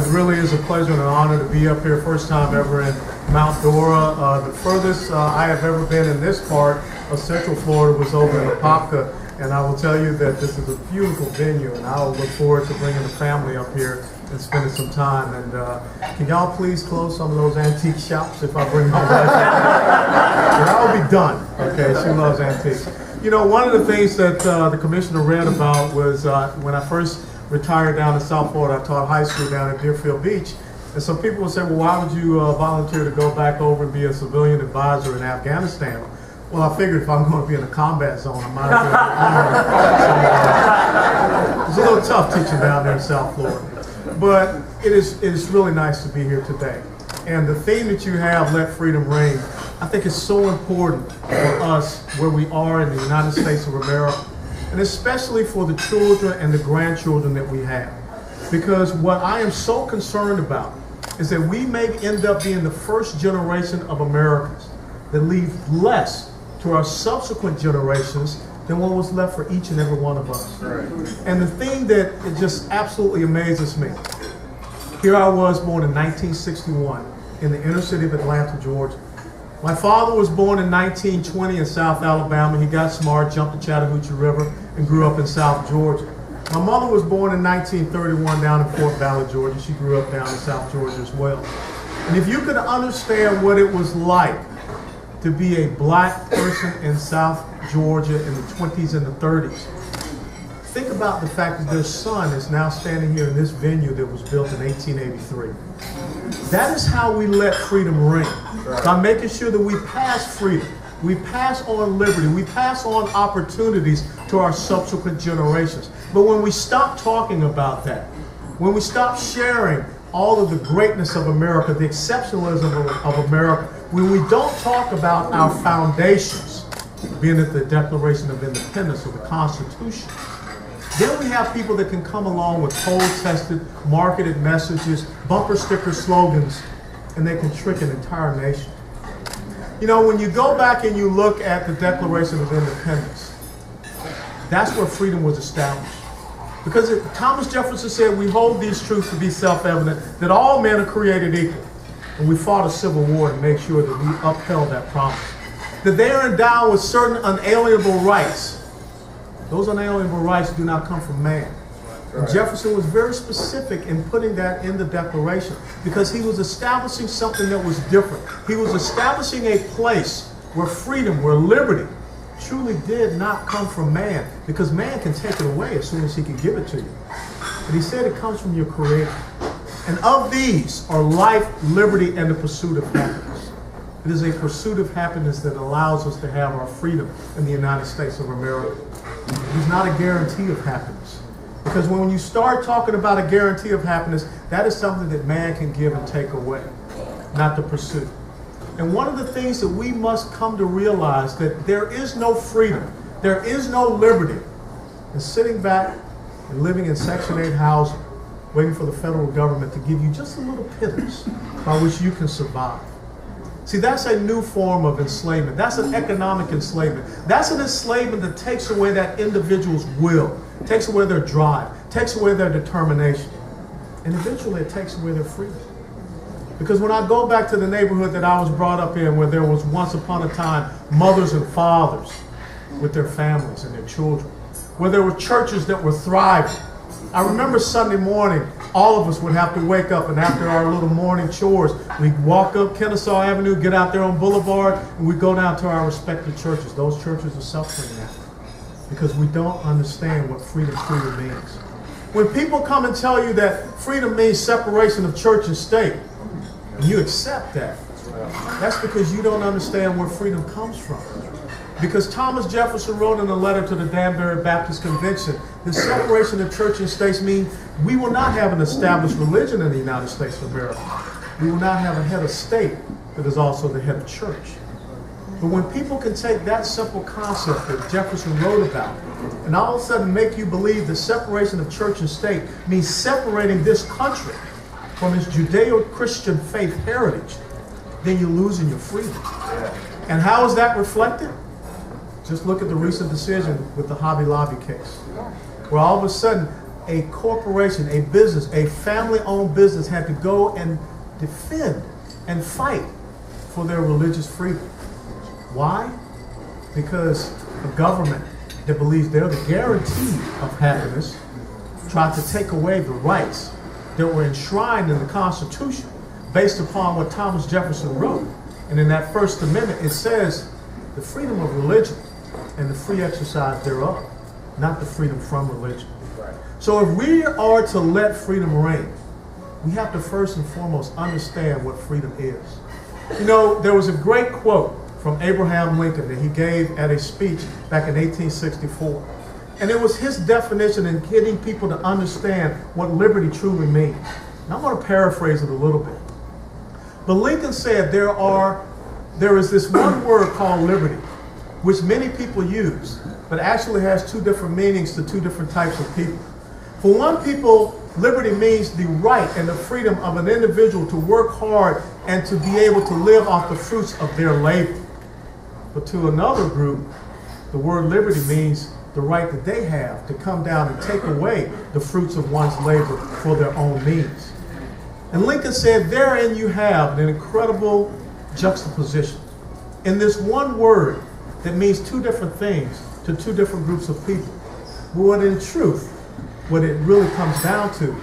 really is a pleasure and an honor to be up here, first time ever in Mount Dora. The furthest I have ever been in this part of Central Florida was over in Apopka, and I will tell you that this is a beautiful venue, and I will look forward to bringing the family up here and spending some time. And can y'all please close some of those antique shops if I bring my wife up? And I'll be done. Okay, she loves antiques. You know, one of the things that the commissioner read about was when I first retired down in South Florida, I taught high school down at Deerfield Beach. And some people would say, well, why would you volunteer to go back over and be a civilian advisor in Afghanistan? Well, I figured if I'm going to be in a combat zone, I might as well. It's a little tough teaching down there in South Florida. But it is really nice to be here today. And the theme that you have, Let Freedom Ring, I think is so important for us where we are in the United States of America, and especially for the children and the grandchildren that we have. Because what I am so concerned about is that we may end up being the first generation of Americans that leave less to our subsequent generations than what was left for each and every one of us. Right. And the thing that it just absolutely amazes me, here I was born in 1961 in the inner city of Atlanta, Georgia. My father was born in 1920 in South Alabama. He got smart, jumped the Chattahoochee River, and grew up in South Georgia. My mother was born in 1931 down in Fort Valley, Georgia. She grew up down in South Georgia as well. And if you could understand what it was like to be a black person in South Georgia in the 20s and the 30s, think about the fact that their son is now standing here in this venue that was built in 1883. That is how we let freedom ring, by making sure that we pass freedom, we pass on liberty, we pass on opportunities to our subsequent generations. But when we stop talking about that, when we stop sharing all of the greatness of America, the exceptionalism of America, when we don't talk about our foundations, being at the Declaration of Independence or the Constitution, then we have people that can come along with cold-tested, marketed messages, bumper sticker slogans, and they can trick an entire nation. You know, when you go back and you look at the Declaration of Independence, that's where freedom was established. Because Thomas Jefferson said, we hold these truths to be self-evident, that all men are created equal. And we fought a civil war to make sure that we upheld that promise. That they are endowed with certain unalienable rights. Those unalienable rights do not come from man. Right. And Jefferson was very specific in putting that in the Declaration because he was establishing something that was different. He was establishing a place where freedom, where liberty truly did not come from man, because man can take it away as soon as he can give it to you. But he said it comes from your Creator. And of these are life, liberty, and the pursuit of happiness. It is a pursuit of happiness that allows us to have our freedom in the United States of America. It is not a guarantee of happiness. Because when you start talking about a guarantee of happiness, that is something that man can give and take away, not the pursuit. And one of the things that we must come to realize that there is no freedom, there is no liberty in sitting back and living in Section 8 housing, waiting for the federal government to give you just a little pittance by which you can survive. See, that's a new form of enslavement. That's an economic enslavement. That's an enslavement that takes away that individual's will, takes away their drive, takes away their determination, and eventually it takes away their freedom. Because when I go back to the neighborhood that I was brought up in, where there was once upon a time mothers and fathers with their families and their children, where there were churches that were thriving. I remember Sunday morning, all of us would have to wake up, and after our little morning chores, we'd walk up Kennesaw Avenue, get out there on Boulevard, and we'd go down to our respective churches. Those churches are suffering now because we don't understand what freedom truly means. When people come and tell you that freedom means separation of church and state, and you accept that, that's because you don't understand where freedom comes from. Because Thomas Jefferson wrote in a letter to the Danbury Baptist Convention, the separation of church and state means we will not have an established religion in the United States of America. We will not have a head of state that is also the head of church. But when people can take that simple concept that Jefferson wrote about and all of a sudden make you believe the separation of church and state means separating this country from its Judeo-Christian faith heritage, then you're losing your freedom. And how is that reflected? Just look at the recent decision with the Hobby Lobby case, where all of a sudden a corporation, a business, a family-owned business had to go and defend and fight for their religious freedom. Why? Because a government that believes they're the guarantee of happiness tried to take away the rights that were enshrined in the Constitution based upon what Thomas Jefferson wrote. And in that First Amendment, it says the freedom of religion and the free exercise thereof, not the freedom from religion. Right. So if we are to let freedom reign, we have to first and foremost understand what freedom is. You know, there was a great quote from Abraham Lincoln that he gave at a speech back in 1864. And it was his definition in getting people to understand what liberty truly means. And I'm going to paraphrase it a little bit. But Lincoln said there is this one word called liberty, which many people use, but actually has two different meanings to two different types of people. For one people, liberty means the right and the freedom of an individual to work hard and to be able to live off the fruits of their labor. But to another group, the word liberty means the right that they have to come down and take away the fruits of one's labor for their own means. And Lincoln said, therein you have an incredible juxtaposition. In this one word that means two different things to two different groups of people. But what in truth, what it really comes down to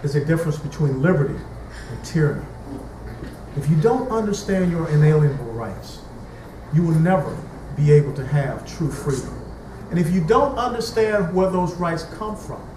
is a difference between liberty and tyranny. If you don't understand your inalienable rights, you will never be able to have true freedom. And if you don't understand where those rights come from,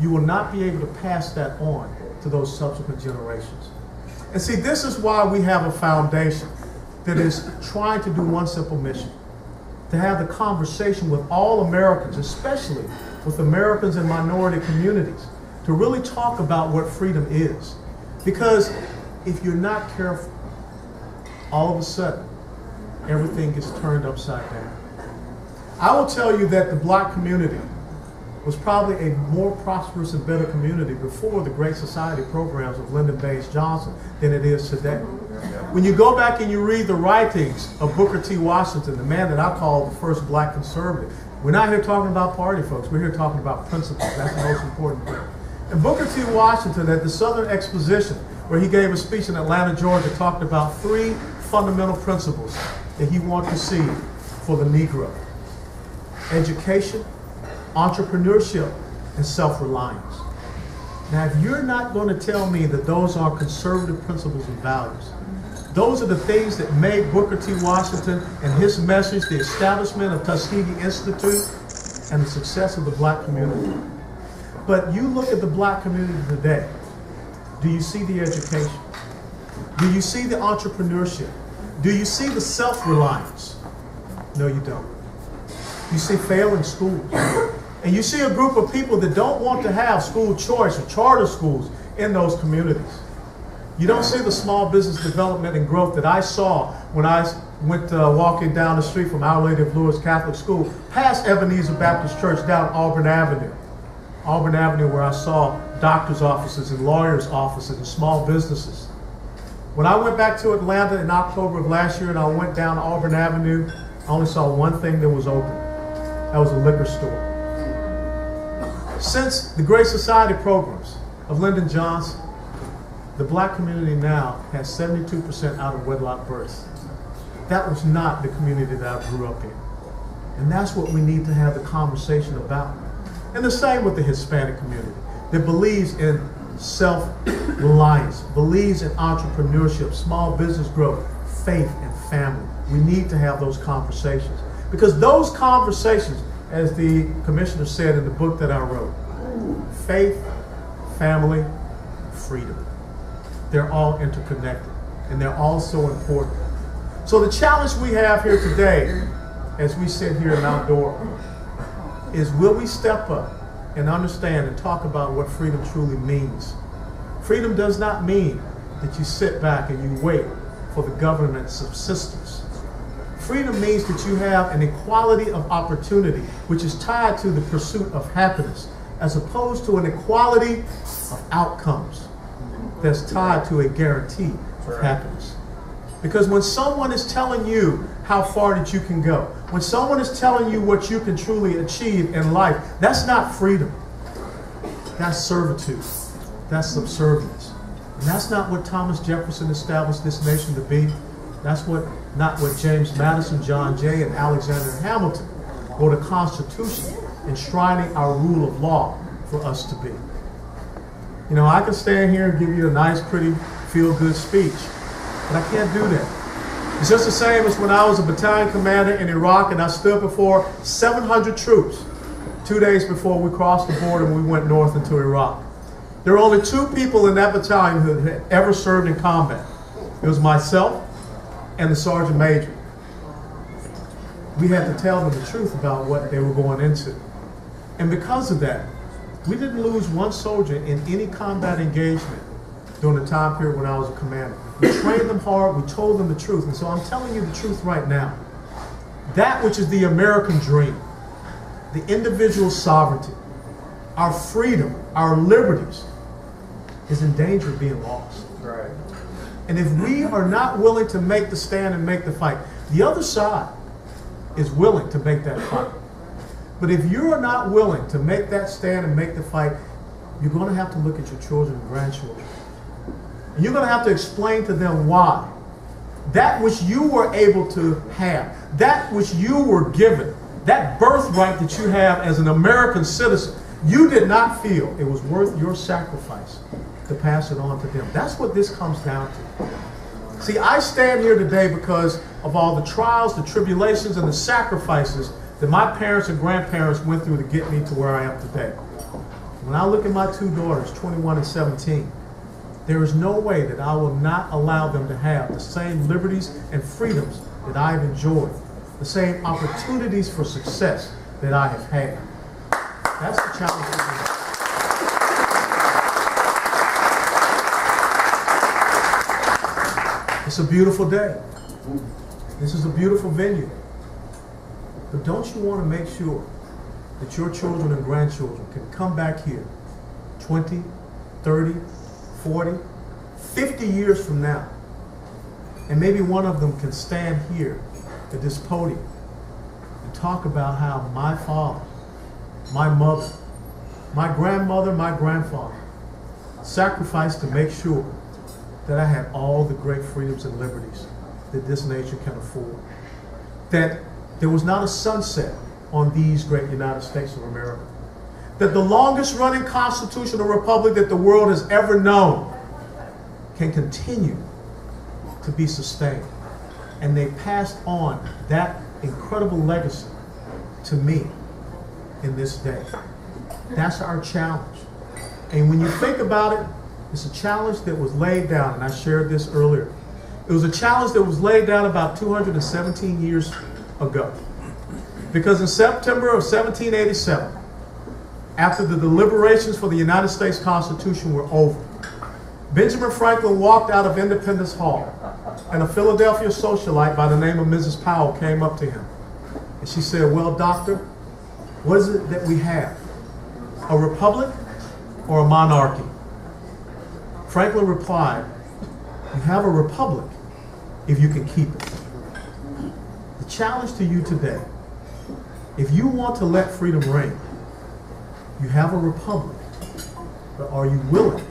you will not be able to pass that on to those subsequent generations. And see, this is why we have a foundation that is trying to do one simple mission: to have the conversation with all Americans, especially with Americans in minority communities, to really talk about what freedom is. Because if you're not careful, all of a sudden, everything gets turned upside down. I will tell you that the Black community was probably a more prosperous and better community before the Great Society programs of Lyndon Baines Johnson than it is today. When you go back and you read the writings of Booker T. Washington, the man that I call the first Black conservative, we're not here talking about party, folks. We're here talking about principles. That's the most important thing. And Booker T. Washington at the Southern Exposition, where he gave a speech in Atlanta, Georgia, talked about 3 fundamental principles that he wanted to see for the Negro: education, entrepreneurship, and self-reliance. Now, if you're not going to tell me that those are conservative principles and values, those are the things that made Booker T. Washington and his message the establishment of Tuskegee Institute and the success of the Black community. But you look at the Black community today, do you see the education? Do you see the entrepreneurship? Do you see the self-reliance? No, you don't. You see failing schools. And you see a group of people that don't want to have school choice or charter schools in those communities. You don't see the small business development and growth that I saw when I went walking down the street from Our Lady of Lourdes Catholic School past Ebenezer Baptist Church down Auburn Avenue. Auburn Avenue, where I saw doctors' offices and lawyers' offices and small businesses. When I went back to Atlanta in October of last year and I went down Auburn Avenue, I only saw one thing that was open. That was a liquor store. Since the Great Society programs of Lyndon Johnson, the Black community now has 72% out of wedlock births. That was not the community that I grew up in. And that's what we need to have the conversation about. And the same with the Hispanic community that believes in self-reliance, believes in entrepreneurship, small business growth, faith, and family. We need to have those conversations. Because those conversations, as the commissioner said in the book that I wrote, faith, family, freedom, they're all interconnected and they're all so important. So the challenge we have here today, as we sit here in Mount Dora, is will we step up and understand and talk about what freedom truly means? Freedom does not mean that you sit back and you wait for the government's subsistence. Freedom means that you have an equality of opportunity, which is tied to the pursuit of happiness, as opposed to an equality of outcomes that's tied to a guarantee of happiness. Because when someone is telling you how far that you can go, when someone is telling you what you can truly achieve in life, that's not freedom. That's servitude. That's subservience. And that's not what Thomas Jefferson established this nation to be. That's not what James Madison, John Jay, and Alexander Hamilton wrote a constitution enshrining our rule of law for us to be. You know, I can stand here and give you a nice, pretty, feel-good speech, but I can't do that. It's just the same as when I was a battalion commander in Iraq and I stood before 700 troops 2 days before we crossed the border and we went north into Iraq. There were only 2 people in that battalion who had ever served in combat. It was myself and the sergeant major. We had to tell them the truth about what they were going into. And because of that, we didn't lose one soldier in any combat engagement during the time period when I was a commander. We trained them hard, we told them the truth. And so I'm telling you the truth right now. That which is the American dream, the individual sovereignty, our freedom, our liberties, is in danger of being lost. Right. And if we are not willing to make the stand and make the fight, the other side is willing to make that fight. But if you are not willing to make that stand and make the fight, you're going to have to look at your children and grandchildren. And you're going to have to explain to them why. That which you were able to have, that which you were given, that birthright that you have as an American citizen, you did not feel it was worth your sacrifice to pass it on to them. That's what this comes down to. See, I stand here today because of all the trials, the tribulations, and the sacrifices that my parents and grandparents went through to get me to where I am today. When I look at my 2 daughters, 21 and 17, there is no way that I will not allow them to have the same liberties and freedoms that I've enjoyed, the same opportunities for success that I have had. That's the challenge that we have. It's a beautiful day. This is a beautiful venue. But don't you want to make sure that your children and grandchildren can come back here 20, 30, 40, 50 years from now, and maybe one of them can stand here at this podium and talk about how my father, my mother, my grandmother, my grandfather sacrificed to make sure that I had all the great freedoms and liberties that this nation can afford. That there was not a sunset on these great United States of America. That the longest running constitutional republic that the world has ever known can continue to be sustained. And they passed on that incredible legacy to me in this day. That's our challenge. And when you think about it, it's a challenge that was laid down, and I shared this earlier. It was a challenge that was laid down about 217 years ago. Because in September of 1787, after the deliberations for the United States Constitution were over, Benjamin Franklin walked out of Independence Hall, and a Philadelphia socialite by the name of Mrs. Powell came up to him. And she said, "Well, doctor, what is it that we have? A republic or a monarchy?" Franklin replied, "You have a republic if you can keep it." The challenge to you today, if you want to let freedom reign, you have a republic, but are you willing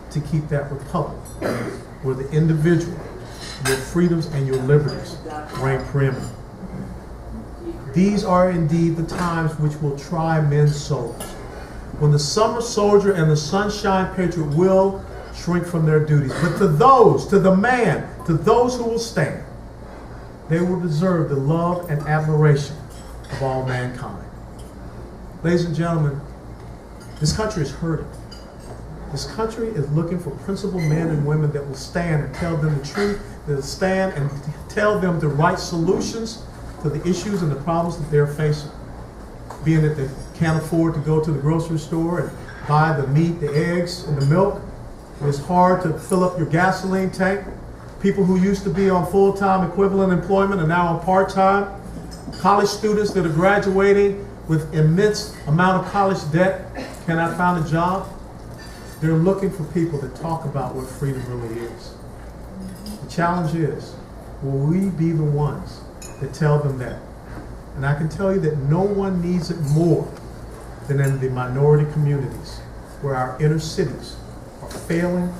to keep that republic where the individual, your freedoms and your liberties reign preeminent? These are indeed the times which will try men's souls, when the summer soldier and the sunshine patriot will shrink from their duties. But to those, to the man, to those who will stand, they will deserve the love and admiration of all mankind. Ladies and gentlemen, this country is hurting. This country is looking for principled men and women that will stand and tell them the truth, that will stand and tell them the right solutions to the issues and the problems that they're facing. Being that they can't afford to go to the grocery store and buy the meat, the eggs, and the milk. It's hard to fill up your gasoline tank. People who used to be on full-time equivalent employment are now on part-time. College students that are graduating with immense amount of college debt cannot find a job. They're looking for people that talk about what freedom really is. The challenge is, will we be the ones that tell them that? And I can tell you that no one needs it more than in the minority communities where our inner cities are failing,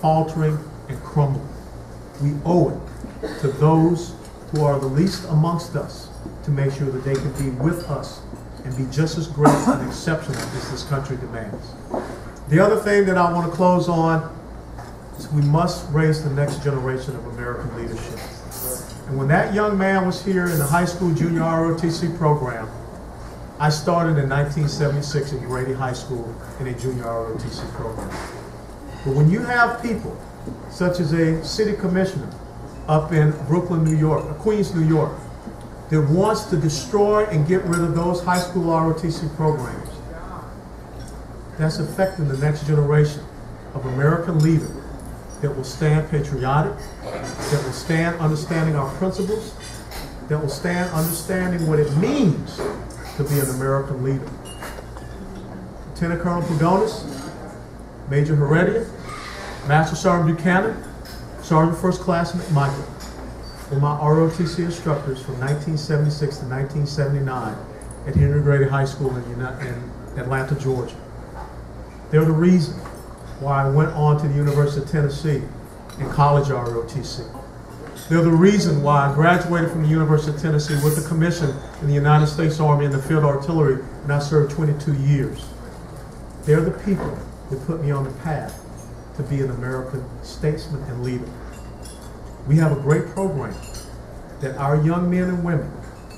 faltering, and crumbling. We owe it to those who are the least amongst us to make sure that they can be with us and be just as great and exceptional as this country demands. The other thing that I want to close on is we must raise the next generation of American leadership. And when that young man was here in the high school junior ROTC program, I started in 1976 at Grady High School in a junior ROTC program. But when you have people such as a city commissioner up in Brooklyn, New York, or Queens, New York, that wants to destroy and get rid of those high school ROTC programs, that's affecting the next generation of American leaders that will stand patriotic, that will stand understanding our principles, that will stand understanding what it means to be an American leader. Lieutenant Colonel Pagonis, Major Heredia, Master Sergeant Buchanan, Sergeant First Class McMichael were my ROTC instructors from 1976 to 1979 at Henry Grady High School in Atlanta, Georgia. They're the reason why I went on to the University of Tennessee in college ROTC. They're the reason why I graduated from the University of Tennessee with a commission in the United States Army in the Field Artillery, and I served 22 years. They're the people that put me on the path to be an American statesman and leader. We have a great program that our young men and women,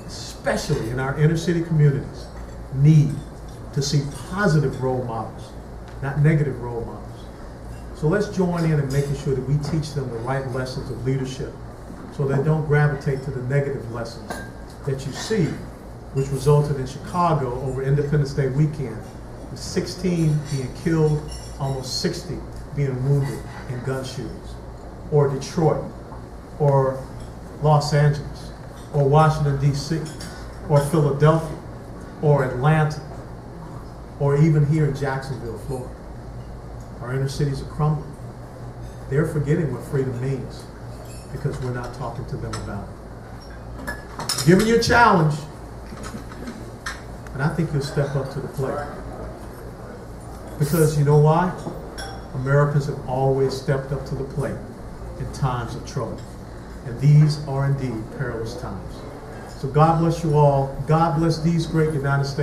especially in our inner city communities, need to see positive role models, not negative role models. So let's join in in making sure that we teach them the right lessons of leadership so they don't gravitate to the negative lessons that you see, which resulted in Chicago over Independence Day weekend, with 16 being killed, almost 60 being wounded in gun shootings, or Detroit, or Los Angeles, or Washington, D.C., or Philadelphia, or Atlanta, or even here in Jacksonville, Florida. Our inner cities are crumbling. They're forgetting what freedom means because we're not talking to them about it. Giving you a challenge, and I think you'll step up to the plate. Because you know why? Americans have always stepped up to the plate in times of trouble. And these are indeed perilous times. So God bless you all. God bless these great United States